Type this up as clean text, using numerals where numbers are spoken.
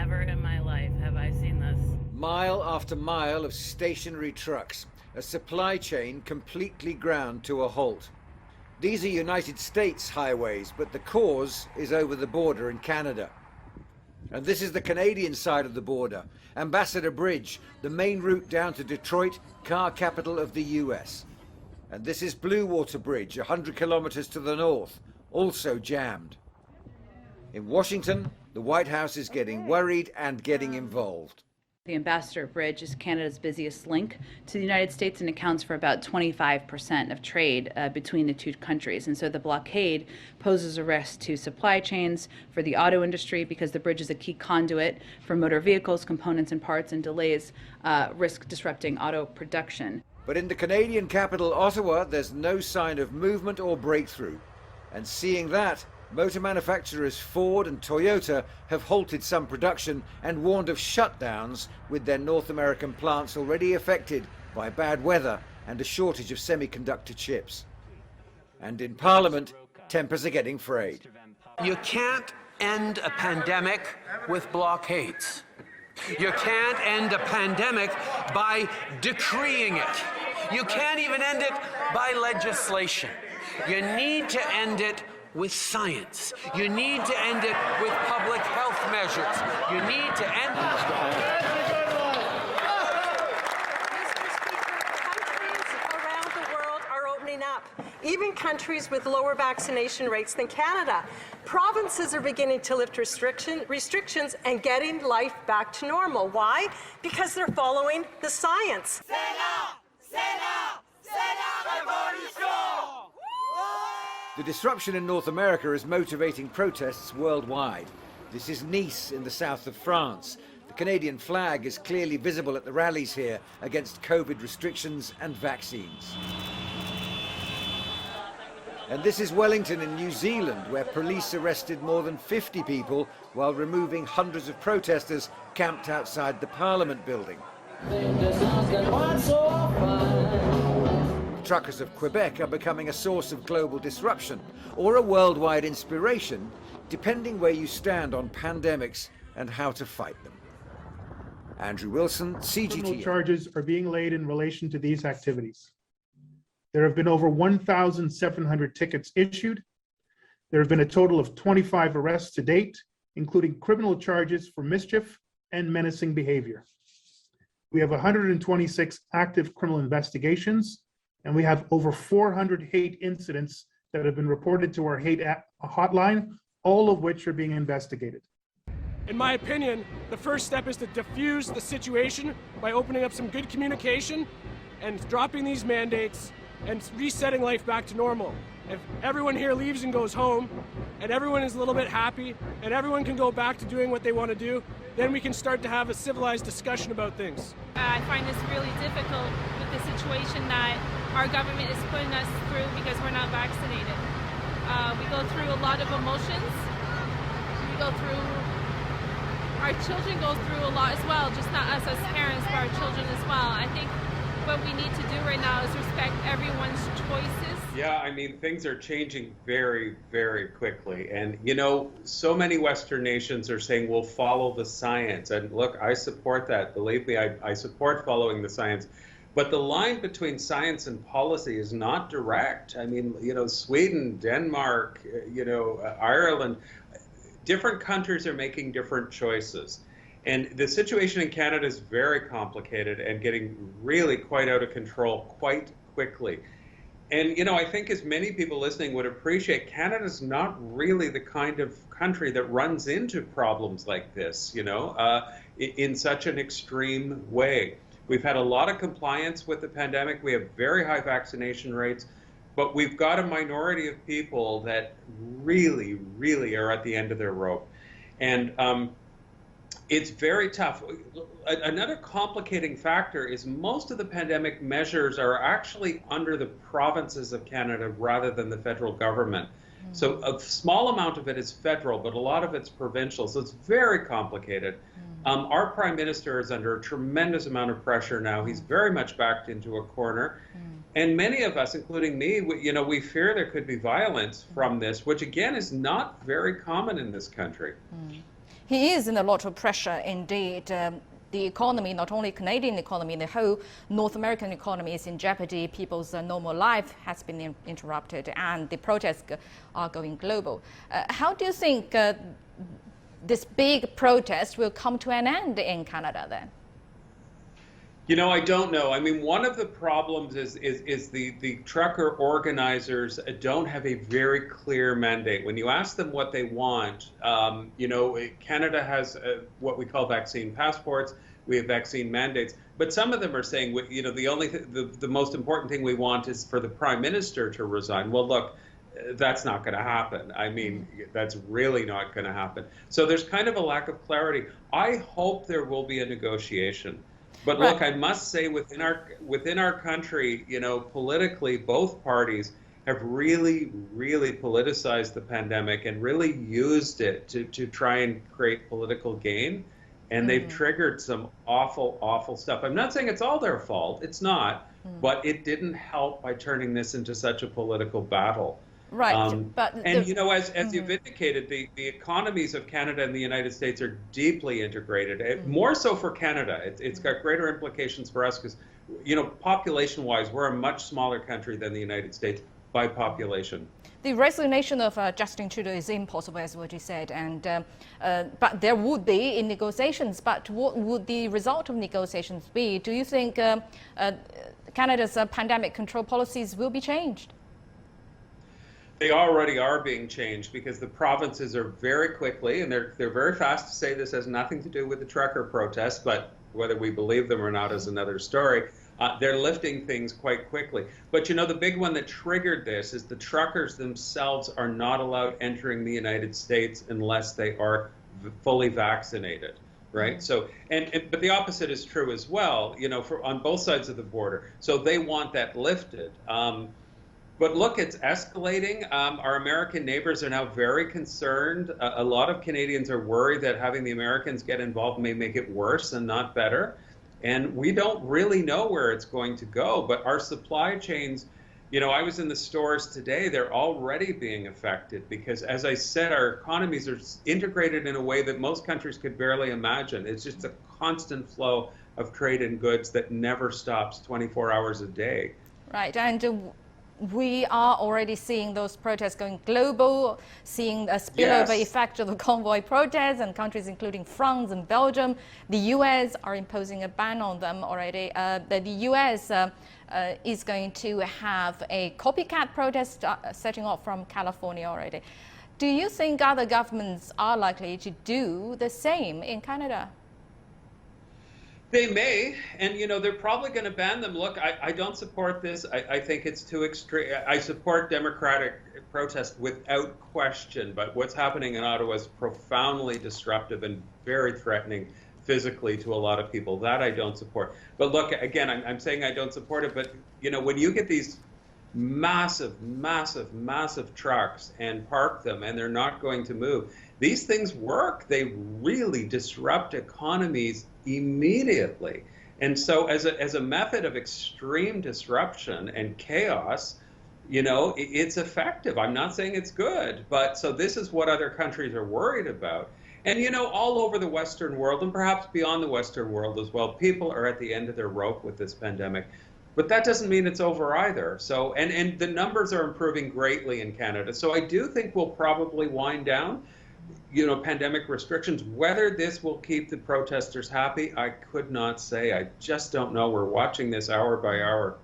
Never in my life have I seen this. Mile after mile of stationary trucks, a supply chain completely ground to a halt. These are United States highways, but the cause is over the border in Canada. And this is the Canadian side of the border, Ambassador Bridge, the main route down to Detroit, car capital of the US. And this is Blue Water Bridge, 100 kilometers to the north, also jammed. In Washington, the White House is getting worried and getting involved. The Ambassador Bridge is Canada's busiest link to the United States and accounts for about 25% of trade between the two countries. And so the blockade poses a risk to supply chains for the auto industry because the bridge is a key conduit for motor vehicles, components and parts, and delays risk disrupting auto production. But in the Canadian capital, Ottawa, there's no sign of movement or breakthrough. And seeing that, motor manufacturers Ford and Toyota have halted some production and warned of shutdowns, with their North American plants already affected by bad weather and a shortage of semiconductor chips. And in Parliament, tempers are getting frayed. You can't end a pandemic with blockades. You can't end a pandemic by decreeing it. You can't even end it by legislation. You need to end it with science. You need to end it with public health measures. You need to end Countries around the world are opening up, even countries with lower vaccination rates than Canada. Provinces are beginning to lift restrictions and getting life back to normal. Why? Because they're following the science. The disruption in North America is motivating protests worldwide. This is Nice in the south of France. The Canadian flag is clearly visible at the rallies here against COVID restrictions and vaccines. And this is Wellington in New Zealand, where police arrested more than 50 people while removing hundreds of protesters camped outside the Parliament building. Truckers of Quebec are becoming a source of global disruption or a worldwide inspiration, depending where you stand on pandemics and how to fight them. Andrew Wilson, CGTN. Criminal charges are being laid in relation to these activities. There have been over 1,700 tickets issued. There have been a total of 25 arrests to date, including criminal charges for mischief and menacing behavior. We have 126 active criminal investigations, and we have over 400 hate incidents that have been reported to our hate hotline, all of which are being investigated. In my opinion, the first step is to diffuse the situation by opening up some good communication and dropping these mandates and resetting life back to normal. If everyone here leaves and goes home, and everyone is a little bit happy, and everyone can go back to doing what they want to do, then we can start to have a civilized discussion about things. I find this really difficult with the situation that our government is putting us through because we're not vaccinated. We go through a lot of emotions. Our children go through a lot as well, just not us as parents, but our children as well. I think what we need to do right now is respect everyone's choices. Yeah, I mean, things are changing very, very quickly. And, you know, so many Western nations are saying, we'll follow the science. And look, I support that. Believe me, I support following the science. But the line between science and policy is not direct. I mean, you know, Sweden, Denmark, you know, Ireland, different countries are making different choices. And the situation in Canada is very complicated and getting really quite out of control quite quickly. And, you know, I think as many people listening would appreciate, Canada's not really the kind of country that runs into problems like this, you know, in such an extreme way. We've had a lot of compliance with the pandemic. We have very high vaccination rates, but we've got a minority of people that really, really are at the end of their rope. And it's very tough. Another complicating factor is most of the pandemic measures are actually under the provinces of Canada rather than the federal government. Mm-hmm. So a small amount of it is federal, but a lot of it's provincial. So it's very complicated. Mm-hmm. Our prime minister is under a tremendous amount of pressure now. He's very much backed into a corner. Mm-hmm. And many of us, including me, we fear there could be violence from this, which again is not very common in this country. Mm-hmm. he is in a lot of pressure indeed. The economy, not only Canadian economy, the whole North American economy is in jeopardy. People's normal life has been interrupted, and the protests are going global. How do you think this big protest will come to an end in Canada then? You know, I don't know. I mean, one of the problems is the trucker organizers don't have a very clear mandate. When you ask them what they want, you know, Canada has what we call vaccine passports. We have vaccine mandates, but some of them are saying, you know, the most important thing we want is for the Prime Minister to resign. Well, look, that's not going to happen. I mean, that's really not going to happen. So there's kind of a lack of clarity. I hope there will be a negotiation. But look, I must say, within our country, you know, politically, both parties have really politicized the pandemic and really used it to try and create political gain. And they've triggered some awful stuff. I'm not saying it's all their fault. It's not. But it didn't help by turning this into such a political battle. Right. You know, as you've indicated, the economies of Canada and the United States are deeply integrated. More so for Canada. It's got greater implications for us because, you know, population-wise, we're a much smaller country than the United States by population. The resignation of Justin Trudeau is impossible, as what you said, and but there would be in negotiations. But what would the result of negotiations be? Do you think Canada's pandemic control policies will be changed? They already are being changed because the provinces are very quickly, and they're very fast to say this has nothing to do with the trucker protests, but whether we believe them or not is another story. They're lifting things quite quickly. But you know, the big one that triggered this is the truckers themselves are not allowed entering the United States unless they are fully vaccinated, right? So, but the opposite is true as well, you know, on both sides of the border. So they want that lifted. But look, it's escalating. Our American neighbors are now very concerned. A lot of Canadians are worried that having the Americans get involved may make it worse and not better. And we don't really know where it's going to go. But our supply chains, you know, I was in the stores today, they're already being affected because, as I said, our economies are integrated in a way that most countries could barely imagine. It's just a constant flow of trade and goods that never stops 24 hours a day. Right. And we are already seeing those protests going global, seeing a spillover effect of the convoy protests, and countries including France and Belgium. The US are imposing a ban on them already. The US is going to have a copycat protest setting off from California already. Do you think other governments are likely to do the same in Canada? They may, and you know, they're probably going to ban them. Look, I don't support this. I think it's too extreme. I support democratic protest without question, but what's happening in Ottawa is profoundly disruptive and very threatening physically to a lot of people. That I don't support. But look, again, I'm saying I don't support it, but you know, when you get these massive trucks and park them and they're not going to move, these things work. They really disrupt economies immediately. And so as a method of extreme disruption and chaos, you know, it's effective. I'm not saying it's good, but so this is what other countries are worried about. And, you know, all over the Western world and perhaps beyond the Western world as well, people are at the end of their rope with this pandemic. But that doesn't mean it's over either. So, and the numbers are improving greatly in Canada. So I do think we'll probably wind down, you know, pandemic restrictions. Whether this will keep the protesters happy, I could not say. I just don't know. We're watching this hour by hour.